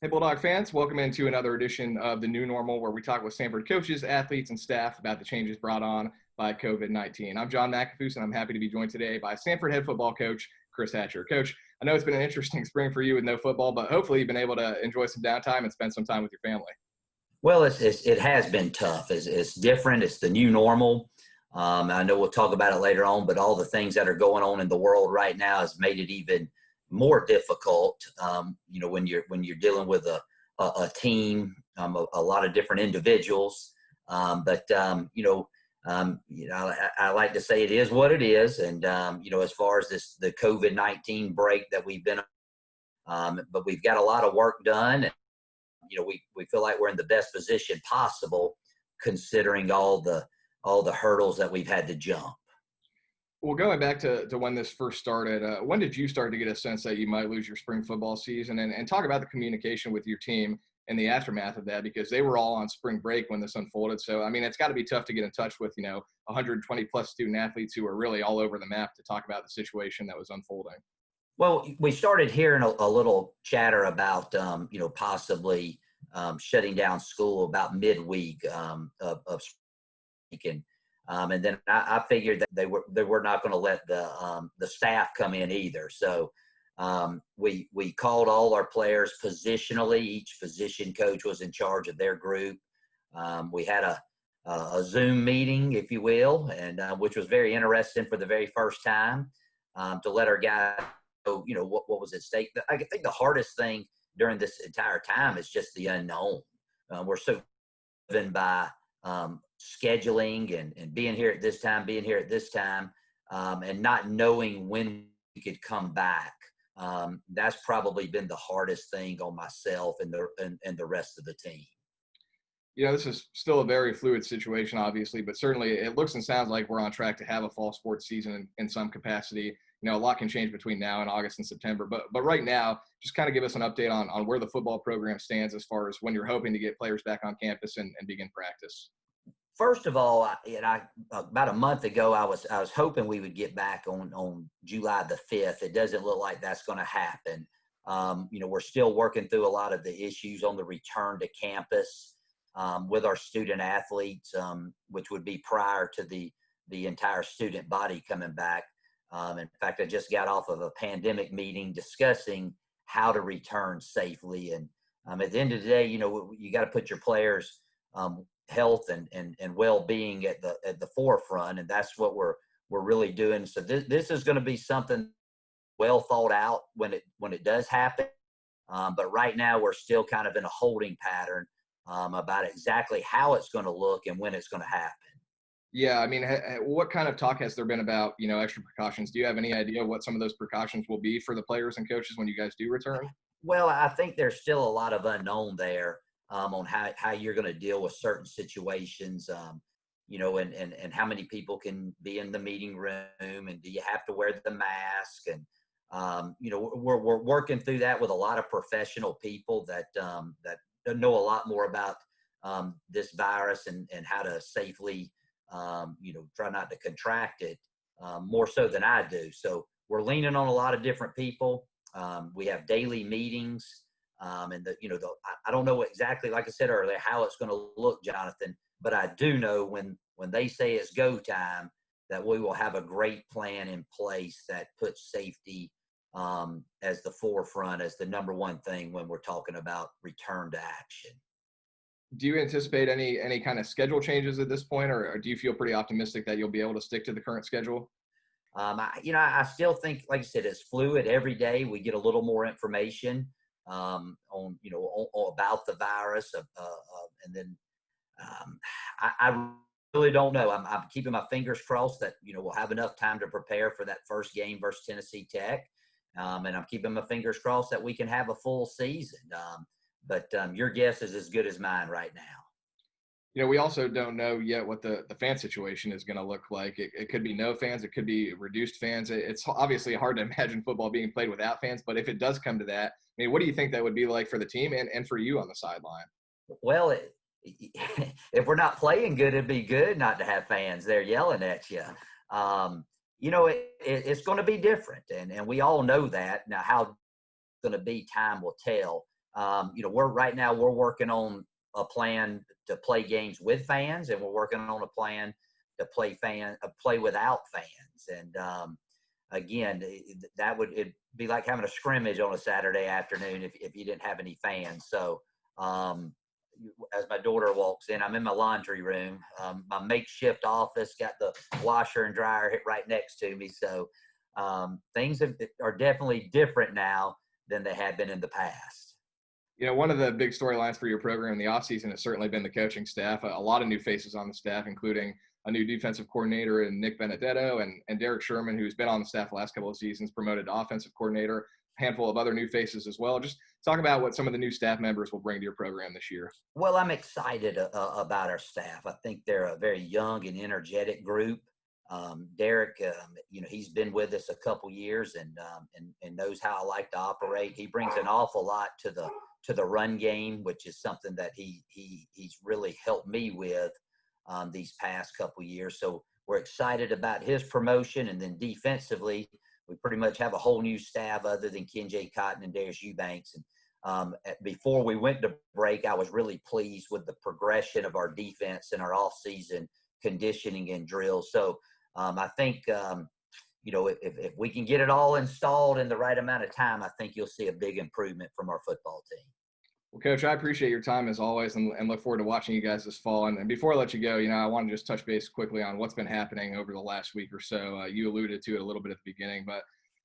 Hey, Bulldog fans, welcome into another edition of The New Normal, where we talk with Samford coaches, athletes, and staff about the changes brought on by COVID-19. I'm John McAfoose, and I'm happy to be joined today by Samford head football coach Chris Hatcher. Coach, I know it's been an interesting spring for you with no football, but hopefully you've been able to enjoy some downtime and spend some time with your family. Well, it has been tough. It's different. It's the new normal. I know we'll talk about it later on, but all the things that are going on in the world right now has made it even more difficult. When you're dealing with a team, a lot of different individuals. I like to say it is what it is. And as far as the COVID-19 break that we've been, but we've got a lot of work done. We feel like we're in the best position possible, considering all the hurdles that we've had to jump. Well, going back to when this first started, when did you start to get a sense that you might lose your spring football season? And talk about the communication with your team and the aftermath of that, because they were all on spring break when this unfolded. So, I mean, it's got to be tough to get in touch with, 120 plus student athletes who are really all over the map to talk about the situation that was unfolding. Well, we started hearing a little chatter about, possibly shutting down school about midweek of spring. And then I figured that they were not going to let the staff come in either. So we called all our players positionally. Each position coach was in charge of their group. We had a Zoom meeting, if you will, and which was very interesting for the very first time, to let our guys know, what was at stake. I think the hardest thing during this entire time is just the unknown. We're so driven by scheduling and being here at this time, and not knowing when we could come back. That's probably been the hardest thing on myself and the rest of the team. This is still a very fluid situation, obviously, but certainly it looks and sounds like we're on track to have a fall sports season in some capacity. A lot can change between now and August and September, but right now, just kind of give us an update on where the football program stands as far as when you're hoping to get players back on campus and begin practice. First of all, about a month ago, I was hoping we would get back on July the 5th. It doesn't look like that's going to happen. We're still working through a lot of the issues on the return to campus with our student athletes, which would be prior to the entire student body coming back. In fact, I just got off of a pandemic meeting discussing how to return safely. And at the end of the day, you got to put your players' health and well-being at the forefront, and that's what we're really doing. So this is going to be something well thought out when it does happen. But right now, we're still kind of in a holding pattern about exactly how it's going to look and when it's going to happen. Yeah, I mean, what kind of talk has there been about, extra precautions? Do you have any idea what some of those precautions will be for the players and coaches when you guys do return? Well, I think there's still a lot of unknown there on how you're going to deal with certain situations, and how many people can be in the meeting room, and do you have to wear the mask? And, we're working through that with a lot of professional people that know a lot more about this virus and how to safely try not to contract it, more so than I do. So we're leaning on a lot of different people. We have daily meetings, and I don't know exactly, like I said earlier, how it's going to look, Jonathan, but I do know when they say it's go time, that we will have a great plan in place that puts safety as the forefront, as the number one thing when we're talking about return to action. Do you anticipate any kind of schedule changes at this point, or do you feel pretty optimistic that you'll be able to stick to the current schedule? I still think, like I said, it's fluid. Every day we get a little more information on about the virus, and then I really don't know. I'm keeping my fingers crossed that we'll have enough time to prepare for that first game versus Tennessee Tech, and I'm keeping my fingers crossed that we can have a full season. But your guess is as good as mine right now. We also don't know yet what the fan situation is going to look like. It could be no fans. It could be reduced fans. It's obviously hard to imagine football being played without fans, but if it does come to that, I mean, what do you think that would be like for the team and for you on the sideline? Well, if we're not playing good, it'd be good not to have fans there yelling at you. It's going to be different, and we all know that. Now, how it's going to be, time will tell. we're right now we're working on a plan to play games with fans, and we're working on a plan to play without fans. And again, it'd be like having a scrimmage on a Saturday afternoon if you didn't have any fans. So as my daughter walks in, I'm in my laundry room, my makeshift office, got the washer and dryer right next to me. So things are definitely different now than they had been in the past. One of the big storylines for your program in the offseason has certainly been the coaching staff. A lot of new faces on the staff, including a new defensive coordinator in Nick Benedetto and Derek Sherman, who's been on the staff the last couple of seasons, promoted to offensive coordinator, a handful of other new faces as well. Just talk about what some of the new staff members will bring to your program this year. Well, I'm excited about our staff. I think they're a very young and energetic group. Derek, he's been with us a couple years and knows how I like to operate. He brings an awful lot to the run game, which is something that he's really helped me with these past couple years. So we're excited about his promotion. And then defensively, we pretty much have a whole new staff other than Ken J. Cotton and Darius Eubanks. And before we went to break, I was really pleased with the progression of our defense and our off-season conditioning and drills. So I think, if we can get it all installed in the right amount of time, I think you'll see a big improvement from our football team. Well, Coach, I appreciate your time as always and look forward to watching you guys this fall. And before I let you go, I want to just touch base quickly on what's been happening over the last week or so. You alluded to it a little bit at the beginning, but,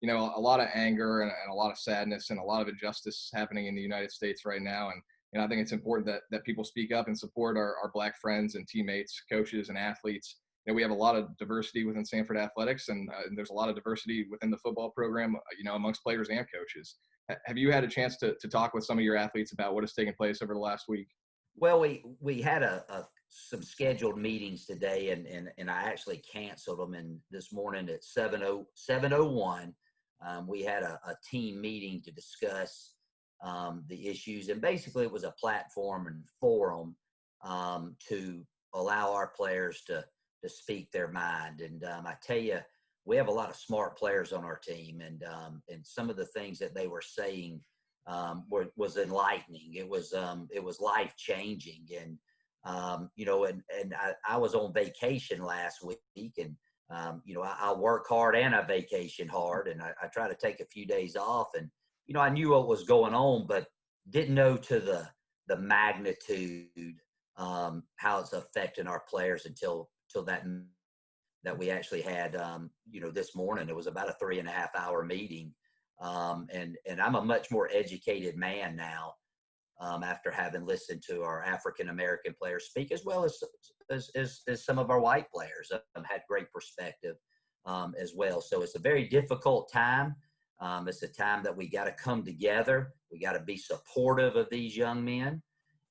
a lot of anger and a lot of sadness and a lot of injustice happening in the United States right now. And I think it's important that people speak up and support our Black friends and teammates, coaches and athletes. We have a lot of diversity within Samford athletics, and there's a lot of diversity within the football program, amongst players and coaches. Have you had a chance to talk with some of your athletes about what has taken place over the last week? Well, we had some scheduled meetings today, and I actually canceled them. And this morning at 7:01, we had a team meeting to discuss the issues. And basically, it was a platform and forum to allow our players to speak their mind. And I tell you, we have a lot of smart players on our team, and some of the things that they were saying was enlightening. It was life changing, and I was on vacation last week, and I work hard and I vacation hard, and I try to take a few days off, and I knew what was going on, but didn't know to the magnitude how it's affecting our players until that we actually had, this morning. It was about a 3.5-hour meeting. And I'm a much more educated man now after having listened to our African-American players speak, as well as some of our white players had great perspective as well. So it's a very difficult time. It's a time that we got to come together. We got to be supportive of these young men.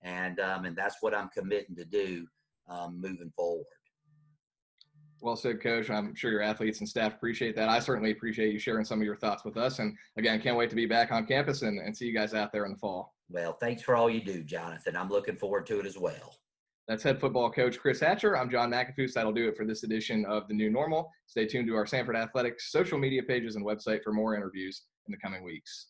And that's what I'm committing to do moving forward. Well said, Coach. I'm sure your athletes and staff appreciate that. I certainly appreciate you sharing some of your thoughts with us. And again, can't wait to be back on campus and see you guys out there in the fall. Well, thanks for all you do, Jonathan. I'm looking forward to it as well. That's head football coach Chris Hatcher. I'm John McAfoose. That'll do it for this edition of The New Normal. Stay tuned to our Samford Athletics social media pages and website for more interviews in the coming weeks.